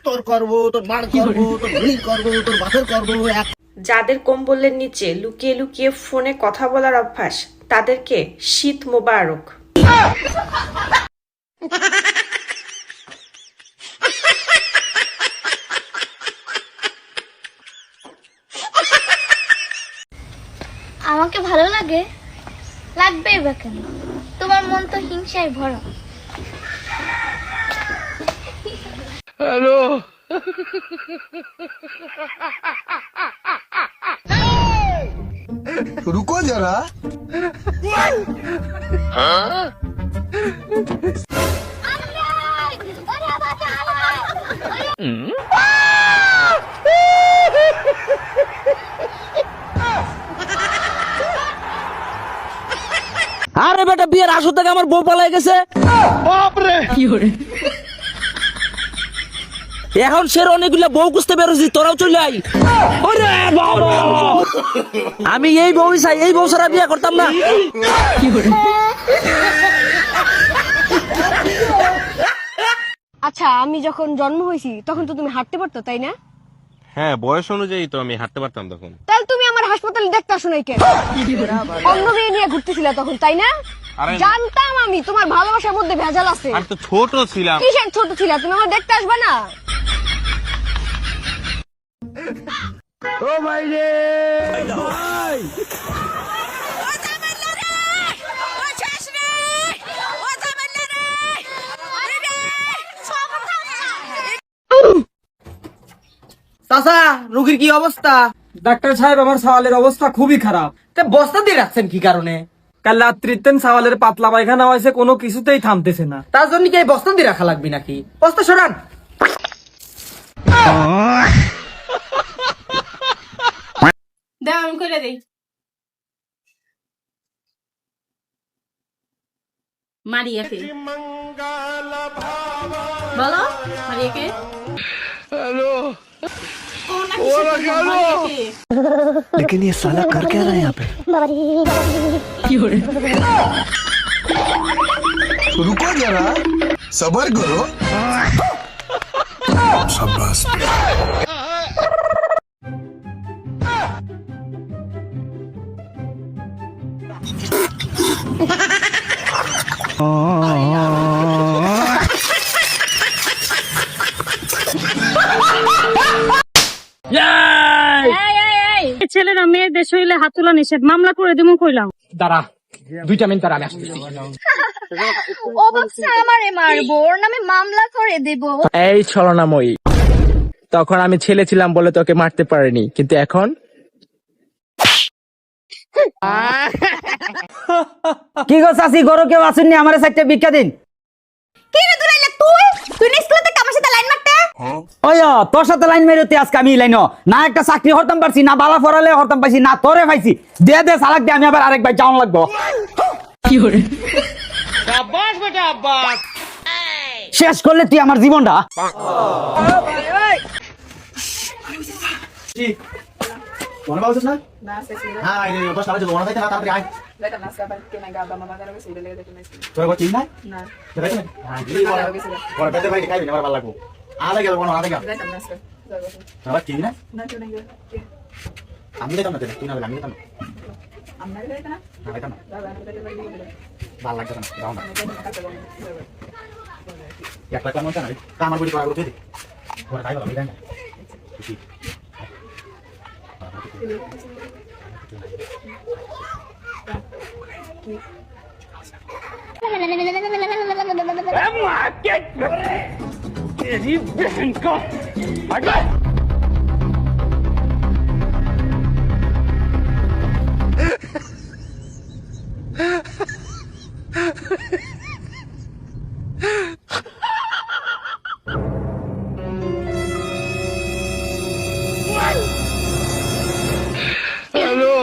তোর করবো, তোর মার করবো, তোর বোনের করবো, তোর বাপের করবো। যাদের কম্বলের নিচে লুকিয়ে লুকিয়ে ফোনে কথা বলার অভ্যাস, তাদেরকে শীত মোবারক। আমাকে ভালো লাগে, লাগবেই বা কেন? তোমার মন তো হিংসায় ভরা। হ্যালো, रुको जरा। আরে বেটা, বিয়ের আসর থেকে আমার বউ পালাই গেছে। এখন সে অনেকগুলো বউ খুঁজতে বেরোছি, তোরাও চলে আই। আমি এই বউই চাই, এই বউ ছাড়া বিয়ে করতাম না। আচ্ছা, আমি যখন জন্ম হয়েছি তখন তো তুমি হাঁটতে পারতো, তাই না? হ্যাঁ, বয়স অনুযায়ী তো আমি হাঁটতে পারতাম তখন। তাহলে তুমি আমার হাসপাতালে দেখতে আসো নাই কেন? অন্য মেয়ে নিয়ে ঘুরতেছিলা তখন, তাই না? আরে জানতাম আমি তোমার ভালোবাসার মধ্যে ভেজাল আছে। আমি তো ছোট ছিলাম। কিসের ছোট ছিলা? তুমি আমার দেখতে আসবে না? ও ভাই রে, চাচা, রোগীর কি অবস্থা? ডাক্তার সাহেব, আমার সওয়ালের অবস্থা খুবই খারাপ। তা বস্তা দিয়ে রাখছেন কি কারণে? কাল রাত্রিতে সওয়ালের পাতলা পায়খানা হয়েছে, কোনো কিছুতেই থামতেছে না। তার জন্য কি এই বস্তা দিয়ে রাখা লাগবে নাকি? বস্তা সরান। দাও, আমি করে দেই। মারিয়াকে বলো, মারিয়াকে। হ্যালো, लेकिन ये साला कर क्या रहा है यहाँ पे? रुको जरा, सबर करो। शाबाश। ছেলেরা মেয়েদের শরীরে হাত তোলা নিষেধ, মামলা করে দেবো কইলাম। দাঁড়া, 2 মিনিট দাঁড়া, আমি আসতেছি। ও বাচ্চা আমারে মারবো, ওর নামে মামলা করে দেব। এই ছলনাময়ী, তখন আমি ছেলে ছিলাম বলে তোকে মারতে পারিনি, কিন্তু এখন কি গো চাচি, গরু কেউ আসেননি? আমার সাইডটা ভিক্ষা দিন। কি রে দুলাইলা, তুই না স্কুলে থেকে আমার সাথে লাইন মারতে? ওই তোর সাথে লাইন মেরোতে আজকে আমি লাইন না একটা চাকরি হরতাম পারছি, না বালা ফরালে হরতাম পাইছি, না তোরে পাইছি। দে দে সালাক দে, আমি আবার আরেকবার যাওয়ান লাগবো। আব্বাস বেটা, আব্বাস। শেষ করলে তুই আমার জীবনটা। আমি যেতাম না, তুই না, আমি যেতাম না, ভালো লাগবে না, যাও না। 1 লাখ টাকা না, আমার বডি করা করতে দে, ওরা খাই ভালো, আমি জানি না। হ্যালো,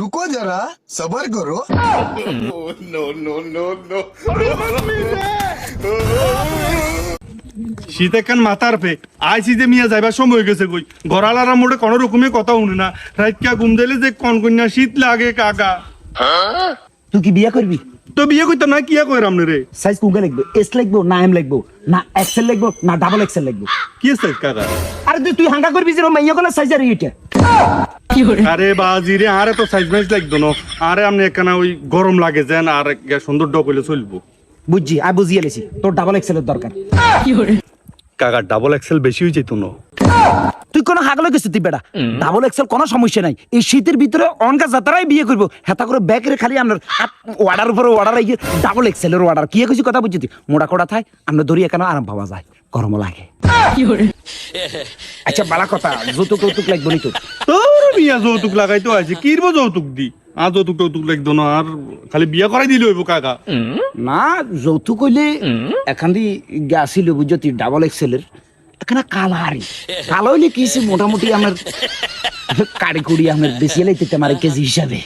रुको जरा, सबर करो। No no no no. শীত একখান মাথার পে আইসি যে মিয়া যাইবার সময় হয়ে গেছে কই গড়ালার মোড়ে কোনো রকমের কথা শুনে না রাইতকা ঘুম দিলে যে কনকন্যা শীত লাগে কাকা। তুই কি বিয়ে করবি? তো বিয়ে করতাম না কিয়া কইরাম রে। সাইজ কোনটা লিখবো? এস লিখবো না এম লিখবো না এক্সেল লিখবো না ডাবল এক্সেল লিখবো? কি সাইজ কাকা? আরে তুই হাঙ্গা করবি যে মাইয়া কোন সাইজ আর এটা? আরে বাজি রে আরে তো সাইজ মাইজ লাগতো না আরে আপনি একখানা ওই গরম লাগে যেন আর সুন্দর ডক হইলে চলবো। বুঝছি আমি বুঝিয়ে লেছি তোর ডাবল এক্সেলের দরকার। কাকা ডাবল এক্সেল বেশি হয়ে যেত না। তুই কোনো হাগলে গেছিস তুই বেটা, ডাবল এক্সেল কোনো সমস্যা নাই। এই শীতের ভিতরে অনকা যাতারাই বিয়ে করবো হেতা করে ব্যাগের খালি আপনার অর্ডার উপরে অর্ডার আইয়ে ডাবল এক্সেলের অর্ডার কি কিছু কথা বুঝছি মোড়া কোড়া থাই আমরা ধরি এখানে আরাম পাওয়া যায় গরম লাগে। আচ্ছা বালা কথা যৌতুক কৌতুক লাগবো নি তোর? তোর বিয়া যৌতুক লাগাইতো আছে কিরবো যৌতুক দি আর যৌতুক টৌতুক লাগতো না আর খালি বিয়া করাই দিলে হইব কাকা। না যৌতুক হইলে এখান দিয়ে গেছিল বুঝছি ডাবল এক্সেলের এখানে কালারি কালো হইলে কি মোটামুটি আমার কাড়ি কুড়ি আমার বেশি লাইতে আমার কেজি হিসাবে।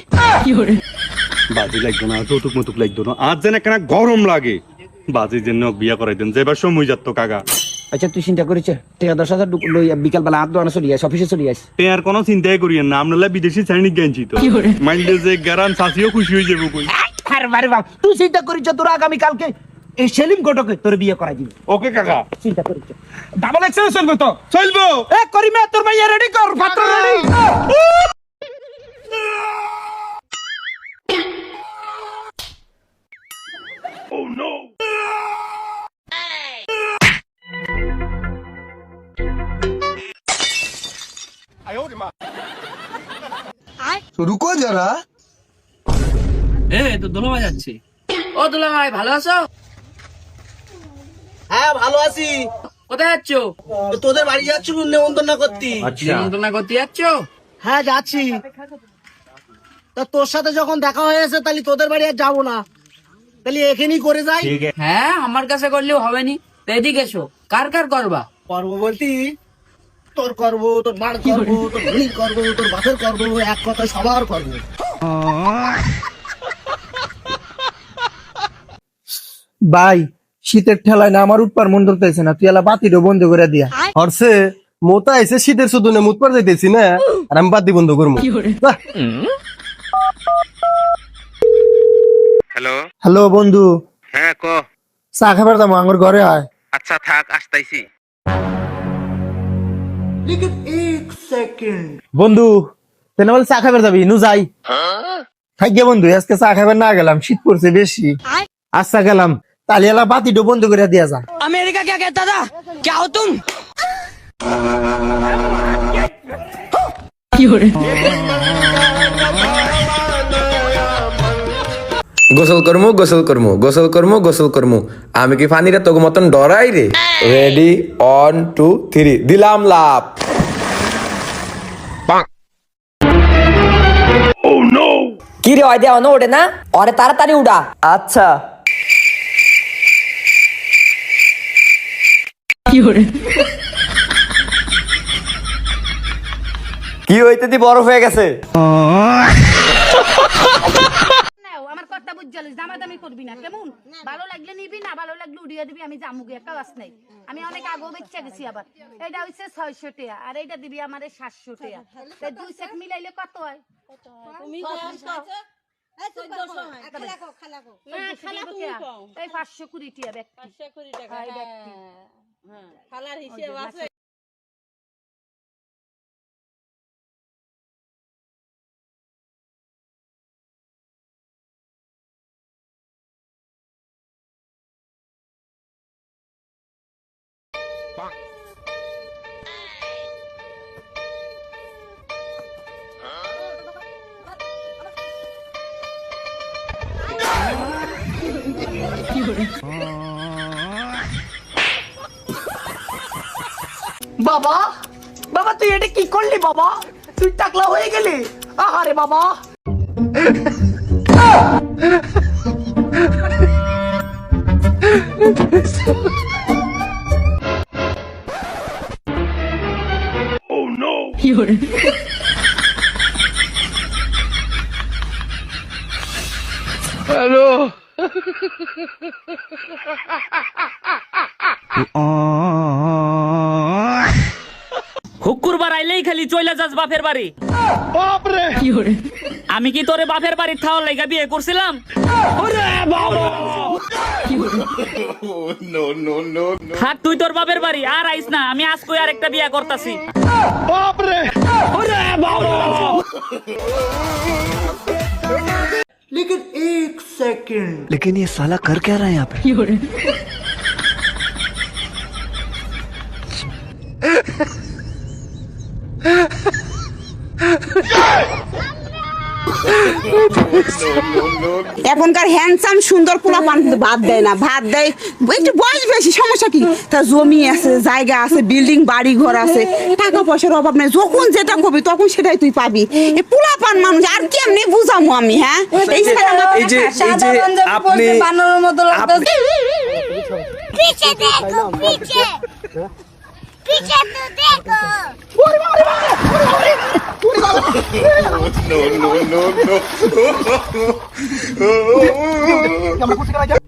বাজি লাগতো না যৌতুক মতুক লাগতো না আর যেন একখানা গরম লাগে বাজির জন্য বিয়া করাই দেন যেবার সময় যাত কাকা। আচ্ছা তুই চিন্তা করেছে টাকা 10,000 লইয়া বিকাল বেলা হাত দোয়ানো চলে আসে অফিসে চলে আসে। আর কোনো চিন্তাই করিয়েন না আপনারা বিদেশি শ্রেণী গেছি তো মাইন্ডে যে গ্যারান চাষিও খুশি হয়ে যাবো কই। আরে বারে বাপ তুই চিন্তা করিস তোর আগামী কালকে এই সেলিম ঘটকে তোর বিয়ে করাই দিবি। ওকে কাকা চিন্তা করিস ডাবল এক্সেল চলবে তো? চলবো। এ করিমে তোর মাইয়া রেডি কর পাত্র রেডি। রুকো যারা তো দোলমা যাচ্ছে। ও দোলমাই ভালো আছো? হ্যাঁ ভালো আছি। কোথায় যাচ্ছ? তোদের বাড়ি যাচ্ছি নেমন্তন্ন করতে। নিমন্ত্রণ করতে যাচ্ছ? হ্যাঁ যাচ্ছি। তা তোর সাথে যখন দেখা হয়েছে তাহলে তোদের বাড়ি আর যাবো না, তাহলে এখানেই করে যাই। হ্যাঁ আমার কাছে করলেও হবে নি, তো এদিকে এসো। কার কার করবা? করবো বলতি তোর করবো, তোর মার করবো, তোর বোনের করবো, তোর বাপের করবো, এক কথা সবার করবো। ভাই শীতের ঠেলায় না আমার উৎপার মন ধরতেছে না, তুই এলা বাতিটা বন্ধ করে দিয়া। হরছে মোতা এসে শীতের শুধু না মুত পর যাইতেছি না আর আমি বাতি বন্ধ করবো। হ্যালো হ্যালো বন্ধু, হ্যাঁ ক। চা খাবার দাম আমার ঘরে আয়। আচ্ছা থাক আসতাইছি। বন্ধু তেনে বলে চা খাবার যাবি নু যাই। থাক বন্ধু আজকে চা খাবার না গেলাম, শীত পড়ছে বেশি। আচ্ছা গেলাম, তাহলে এলা বাতিটা বন্ধ করে দিয়া যা। আমেরিকা क्या कहता था क्या हो तुम? গোসল করমু গোসল করমু গোসল করমু গোসল করমু, আমি কি ফানিরা তোর মতন ডরাই রে? রেডি 1 2 3 দিলাম লাভ। কি রে ওই দেওয়া ওঠে না, ওরে তাড়াতাড়ি উড়া। আচ্ছা কি হইতে দি বরফ হয়ে গেছে। আমার কথা বুঝছিস, দামাদামি করবি না কেমন? ভালো লাগলে নিবি, না ভালো লাগলে উড়িয়ে দিবি। আমি জামুগে একটা বাস নাই, আমি অনেক আগেও বেচে গেছি। আবার এটা হচ্ছে 600 টাকা আর এইটা দিবি আমারে 700 টাকা। তাই দুই সেট মিলাইলে কত হয়? এই 520 টাকা ব্যক্তি। বাবা বাবা তুই এটা কি করলি বাবা? তুই টাকলা হয়ে গেলি। আহারে বাবা হ্যালো শুক্রবার আইলেই খালি চইলা যাস বাপের বাড়ি। আমি কি তোরে বাপের বাড়ি থাওয়ার লাইগা বিয়ে করছিলাম? থাক তুই তোর বাপের বাড়ি, আর আইস না। আমি আজকে আরেকটা বিয়ে করতাছি। लेकिन ये साला कर क्या रहा है यहाँ पे? এখনকার হ্যান্ডসাম সুন্দর পোলা পান কিন্তু ভাত দেয় না, ভাত দেয় একটু বয়স বেশি, সমস্যা কি? তার জমি আছে, জায়গা আছে, বিল্ডিং বাড়ি ঘর আছে, টাকা পয়সার অভাব নেই। যখন যেটা করবি তখন সেটাই তুই পাবি। এই পোলা পান মানুষ আর কেমনে বুঝামো আমি? হ্যাঁ, এই আপনি বানরের মতো লাগতেছে। পিছে দেখো, পিছে পিছে তো দেখো। no.